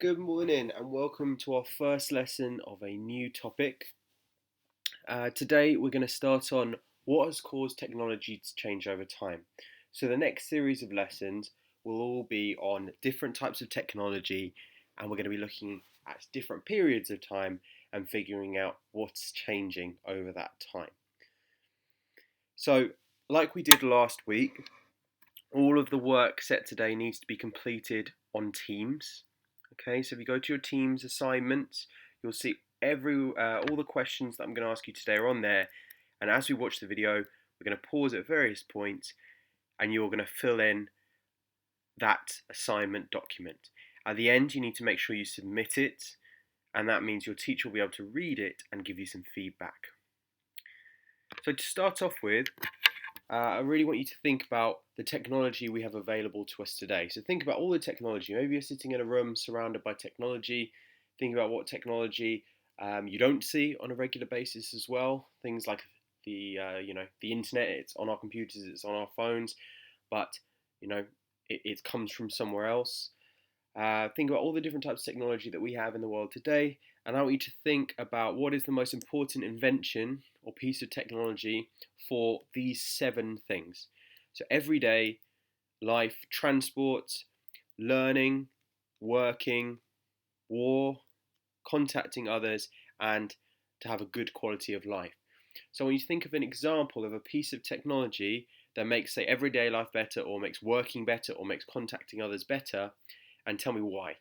Good morning and welcome to our first lesson of a new topic. Today we're going to start on what has caused technology to change over time. So the next series of lessons will all be on different types of technology, and we're going to be looking at different periods of time and figuring out what's changing over that time. So like we did last week, all of the work set today needs to be completed on Teams. Okay, so if you go to your Teams assignments, you'll see all the questions that I'm going to ask you today are on there. And as we watch the video, we're going to pause at various points, and you're going to fill in that assignment document. At the end, you need to make sure you submit it, and that means your teacher will be able to read it and give you some feedback. So to start off with, I really want you to think about the technology we have available to us today. So think about all the technology. Maybe you're sitting in a room surrounded by technology. Think about what technology you don't see on a regular basis as well. Things like the internet. It's on our computers. It's on our phones, but it comes from somewhere else. Think about all the different types of technology that we have in the world today, and I want you to think about what is the most important invention or piece of technology for these 7 things. So everyday life, transport, learning, working, war, contacting others, and to have a good quality of life. So when you think of an example of a piece of technology that makes, say, everyday life better, or makes working better, or makes contacting others better, and tell me why.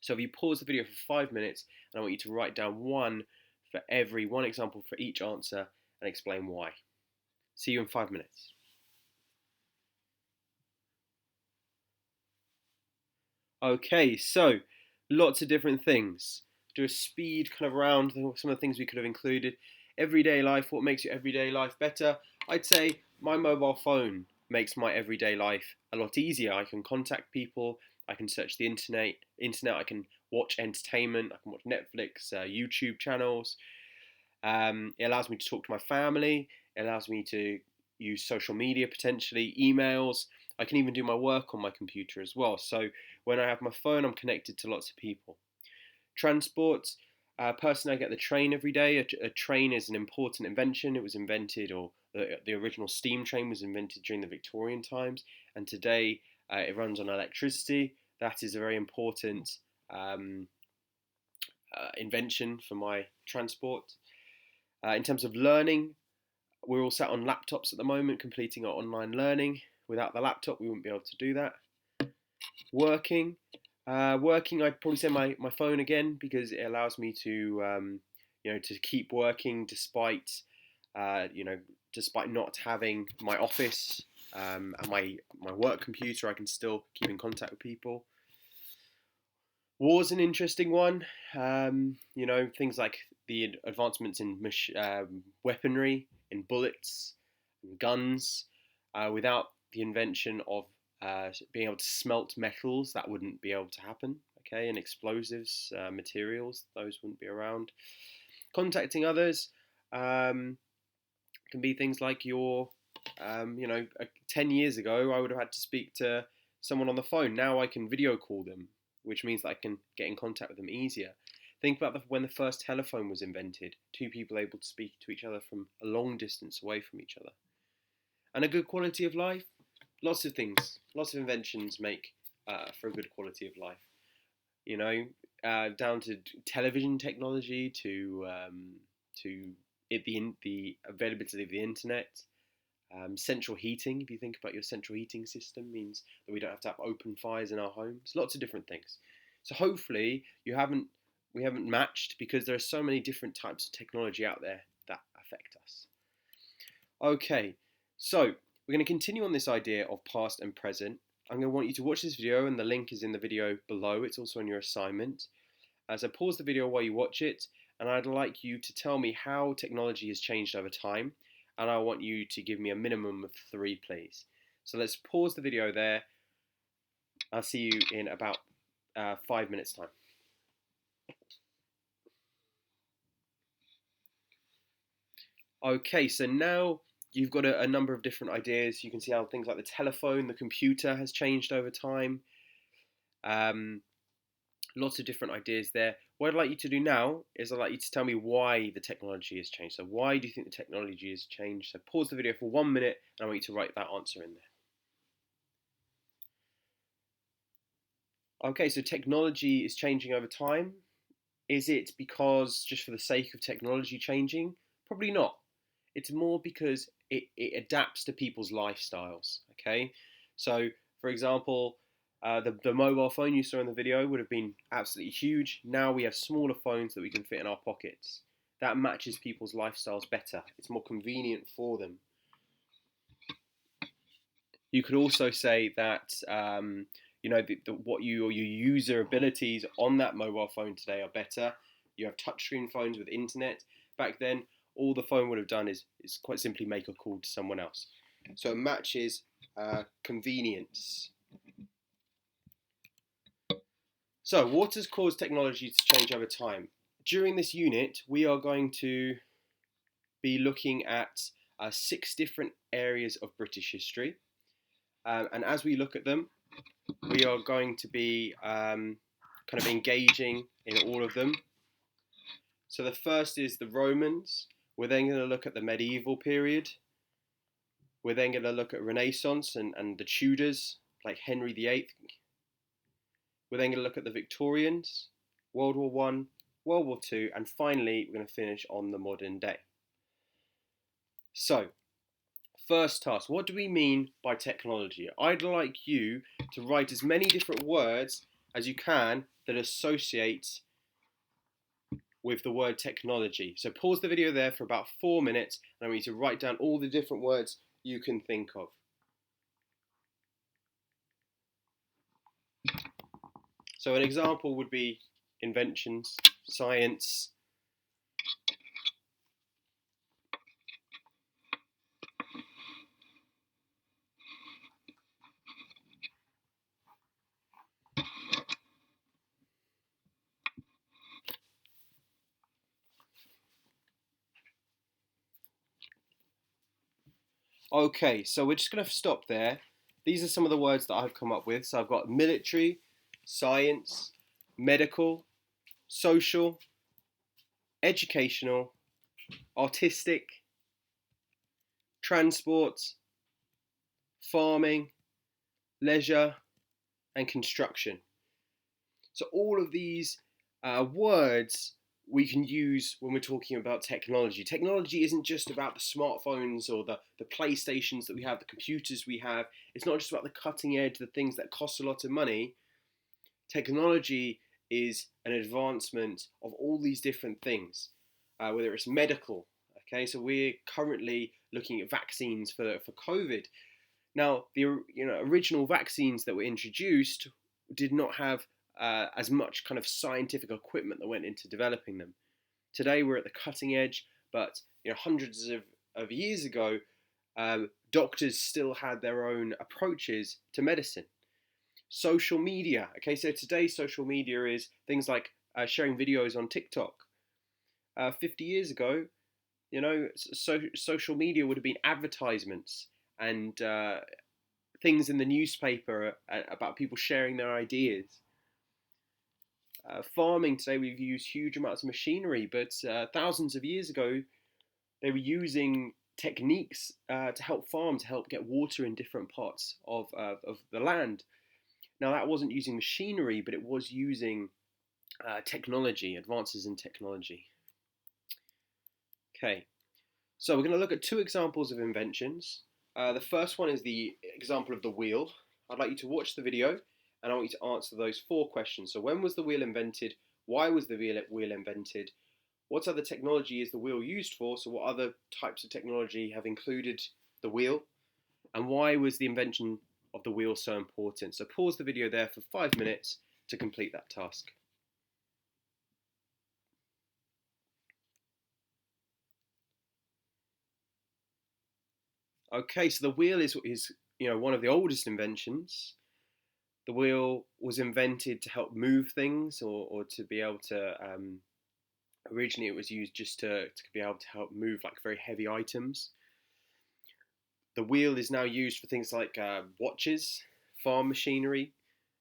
So if you pause the video for 5 minutes, and I want you to write down one example for each answer and explain why. See you in 5 minutes. Okay, so lots of different things. Do a speed kind of round some of the things we could have included. Everyday life, what makes your everyday life better? I'd say my mobile phone makes my everyday life a lot easier. I can contact people, I can search the internet, I can watch entertainment, I can watch Netflix, YouTube channels. It allows me to talk to my family, it allows me to use social media potentially, emails. I can even do my work on my computer as well. So when I have my phone, I'm connected to lots of people. Transport, personally, I get the train every day. A train is an important invention. It was invented, or the original steam train was invented during the Victorian times, and today it runs on electricity. That is a very important invention for my transport. In terms of learning, we're all sat on laptops at the moment completing our online learning. Without the laptop, we wouldn't be able to do that. Working, I'd probably say my phone again, because it allows me to to keep working despite despite not having my office and my work computer. I can still keep in contact with people. War's an interesting one. Things like the advancements in weaponry, in bullets, and guns. Without the invention of being able to smelt metals, that wouldn't be able to happen. Okay, and explosives, materials, those wouldn't be around. Contacting others can be things like 10 years ago, I would have had to speak to someone on the phone. Now I can video call them, which means that I can get in contact with them easier. Think about when the first telephone was invented, 2 people able to speak to each other from a long distance away from each other. And a good quality of life, lots of things, lots of inventions make for a good quality of life. Down to television technology, to the availability of the internet. Central heating, if you think about your central heating system, means that we don't have to have open fires in our homes. Lots of different things. So hopefully we haven't matched, because there are so many different types of technology out there that affect us. Okay, so we're going to continue on this idea of past and present. I'm going to want you to watch this video, and the link is in the video below. It's also on your assignment. So pause the video while you watch it, and I'd like you to tell me how technology has changed over time, and I want you to give me a minimum of 3, please. So let's pause the video there. I'll see you in about 5 minutes time. Okay, so now you've got a number of different ideas. You can see how things like the telephone, the computer has changed over time. Lots of different ideas there. What I'd like you to do now is I'd like you to tell me why the technology has changed. So why do you think the technology has changed? So pause the video for 1 minute and I want you to write that answer in there. Okay, so technology is changing over time. Is it because just for the sake of technology changing? Probably not. It's more because it adapts to people's lifestyles. Okay, so for example, the mobile phone you saw in the video would have been absolutely huge. Now we have smaller phones that we can fit in our pockets. That matches people's lifestyles better. It's more convenient for them. You could also say that what your user abilities on that mobile phone today are better. You have touchscreen phones with internet. Back then, all the phone would have done is quite simply make a call to someone else. So it matches convenience. So what has caused technology to change over time? During this unit, we are going to be looking at 6 different areas of British history. And as we look at them, we are going to be kind of engaging in all of them. So the first is the Romans. We're then going to look at the medieval period. We're then going to look at Renaissance and the Tudors, like Henry VIII. We're then going to look at the Victorians, World War One, World War Two, and finally we're going to finish on the modern day. So, first task, what do we mean by technology? I'd like you to write as many different words as you can that associate with the word technology. So pause the video there for about 4 minutes and I want you to write down all the different words you can think of. So an example would be inventions, science. Okay, so we're just going to stop there. These are some of the words that I've come up with. So I've got military, science, medical, social, educational, artistic, transport, farming, leisure, and construction. So all of these words we can use when we're talking about technology. Technology isn't just about the smartphones or the PlayStations that we have, the computers we have. It's not just about the cutting edge, the things that cost a lot of money. Technology is an advancement of all these different things, whether it's medical. Okay, so we're currently looking at vaccines for COVID. Now, the original vaccines that were introduced did not have as much kind of scientific equipment that went into developing them. Today, we're at the cutting edge, but hundreds of years ago, doctors still had their own approaches to medicine. Social media. Okay, so today social media is things like sharing videos on TikTok. 50 years ago, social media would have been advertisements and things in the newspaper about people sharing their ideas. Farming today, we've used huge amounts of machinery, but thousands of years ago, they were using techniques to help farm, to help get water in different parts of the land. Now, that wasn't using machinery, but it was using technology, advances in technology. Okay, so we're going to look at 2 examples of inventions. The first one is the example of the wheel. I'd like you to watch the video and I want you to answer those 4 questions. So when was the wheel invented? Why was the wheel invented? What other technology is the wheel used for? So what other types of technology have included the wheel? And why was the invention of the wheel so important? So pause the video there for 5 minutes to complete that task. Okay, so the wheel is one of the oldest inventions. The wheel was invented to help move things or to be able to originally it was used just to be able to help move like very heavy items. The wheel is now used for things like watches, farm machinery,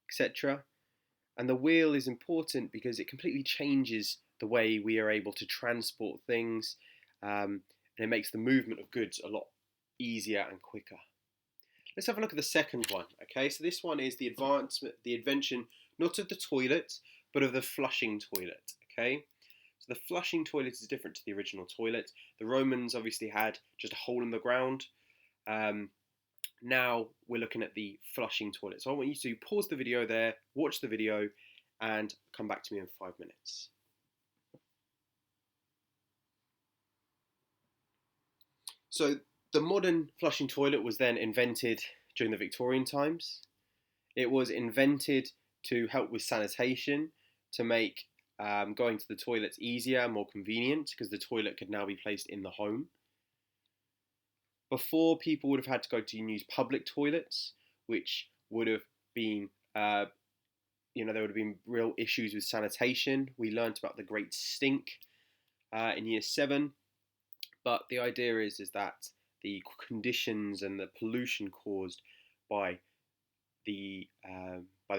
etc. And the wheel is important because it completely changes the way we are able to transport things, and it makes the movement of goods a lot easier and quicker. Let's have a look at the second one. Okay, so this one is the invention not of the toilet, but of the flushing toilet. Okay, so the flushing toilet is different to the original toilet. The Romans obviously had just a hole in the ground. Now we're looking at the flushing toilet. So I want you to pause the video there, watch the video, and come back to me in 5 minutes. So the modern flushing toilet was then invented during the Victorian times. It was invented to help with sanitation, to make going to the toilets easier and more convenient, because the toilet could now be placed in the home. Before, people would have had to go to use public toilets, which would have been, there would have been real issues with sanitation. We learnt about the Great Stink in Year 7, but the idea is that the conditions and the pollution caused by the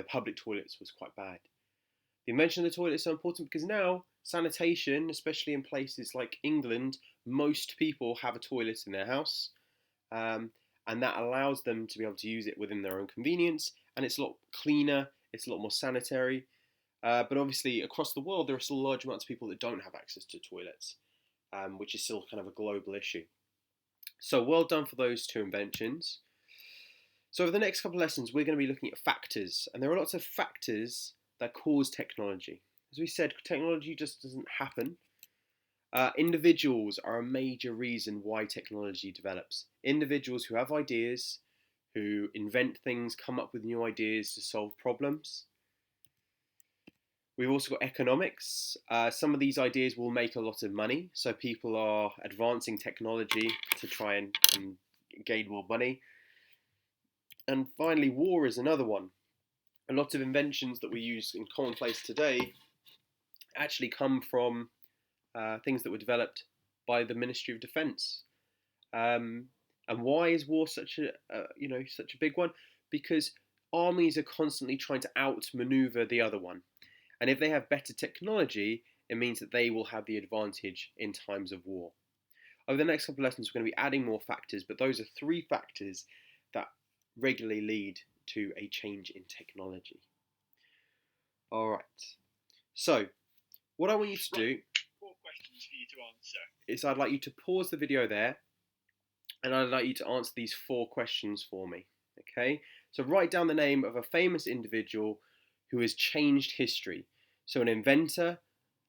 public toilets was quite bad. The invention of the toilet is so important because now sanitation, especially in places like England, most people have a toilet in their house, and that allows them to be able to use it within their own convenience, and it's a lot cleaner, it's a lot more sanitary. But obviously, across the world, there are still large amounts of people that don't have access to toilets, which is still kind of a global issue. So well done for those two inventions. So over the next couple of lessons, we're going to be looking at factors, and there are lots of factors that cause technology. As we said, technology just doesn't happen. Individuals are a major reason why technology develops. Individuals who have ideas, who invent things, come up with new ideas to solve problems. We've also got economics. Some of these ideas will make a lot of money, so people are advancing technology to try and gain more money. And finally, war is another one. A lot of inventions that we use in commonplace today actually come from things that were developed by the Ministry of Defence. And why is war such a big one? Because armies are constantly trying to outmaneuver the other one, and if they have better technology, it means that they will have the advantage in times of war. Over the next couple of lessons, we're going to be adding more factors, but those are 3 factors that regularly lead to a change in technology. All right. So, what I want you to do 4 questions for you to answer is I'd like you to pause the video there, and I'd like you to answer these 4 questions for me. Okay? So write down the name of a famous individual who has changed history. So an inventor,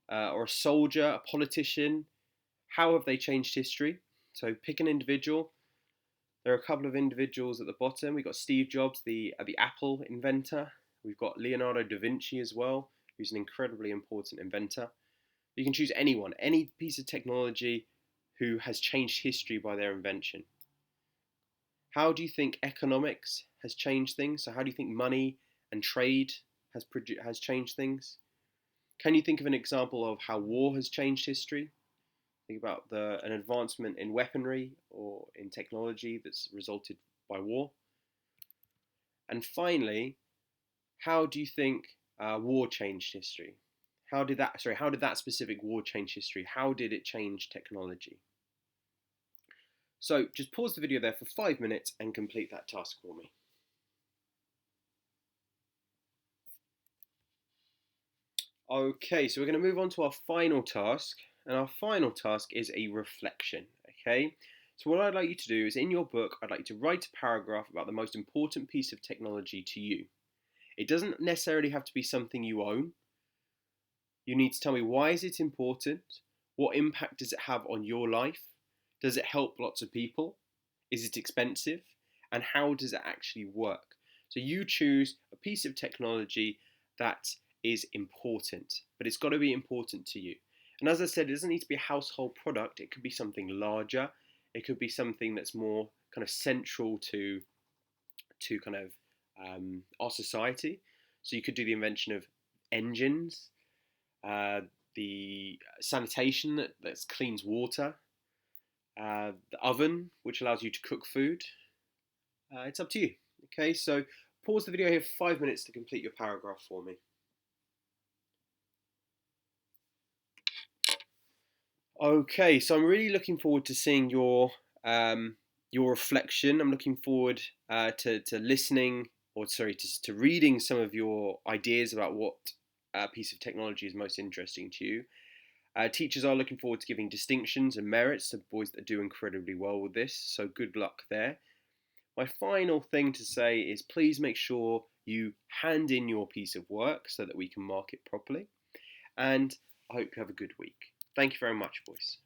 or a soldier, a politician. How have they changed history? So pick an individual. There are a couple of individuals at the bottom. We've got Steve Jobs, the Apple inventor. We've got Leonardo da Vinci as well, who's an incredibly important inventor. You can choose anyone, any piece of technology who has changed history by their invention. How do you think economics has changed things? So how do you think money and trade has changed things? Can you think of an example of how war has changed history? Think about an advancement in weaponry or in technology that's resulted by war. And finally, how do you think war changed history? How did that specific war change history? How did it change technology? So just pause the video there for 5 minutes and complete that task for me. Okay, so we're going to move on to our final task, and our final task is a reflection, okay? So what I'd like you to do is, in your book, I'd like you to write a paragraph about the most important piece of technology to you. It doesn't necessarily have to be something you own. You need to tell me, why is it important? What impact does it have on your life? Does it help lots of people? Is it expensive? And how does it actually work? So you choose a piece of technology that is important, but it's got to be important to you. And as I said, it doesn't need to be a household product. It could be something larger. It could be something that's more kind of central to kind of our society. So you could do the invention of engines, the sanitation that cleans water, the oven, which allows you to cook food. It's up to you. Okay, so pause the video here for 5 minutes to complete your paragraph for me. Okay, so I'm really looking forward to seeing your reflection. I'm looking forward to listening, or sorry, to reading some of your ideas about what piece of technology is most interesting to you. Teachers are looking forward to giving distinctions and merits to boys that do incredibly well with this, so good luck there. My final thing to say is please make sure you hand in your piece of work so that we can mark it properly. And I hope you have a good week. Thank you very much, boys.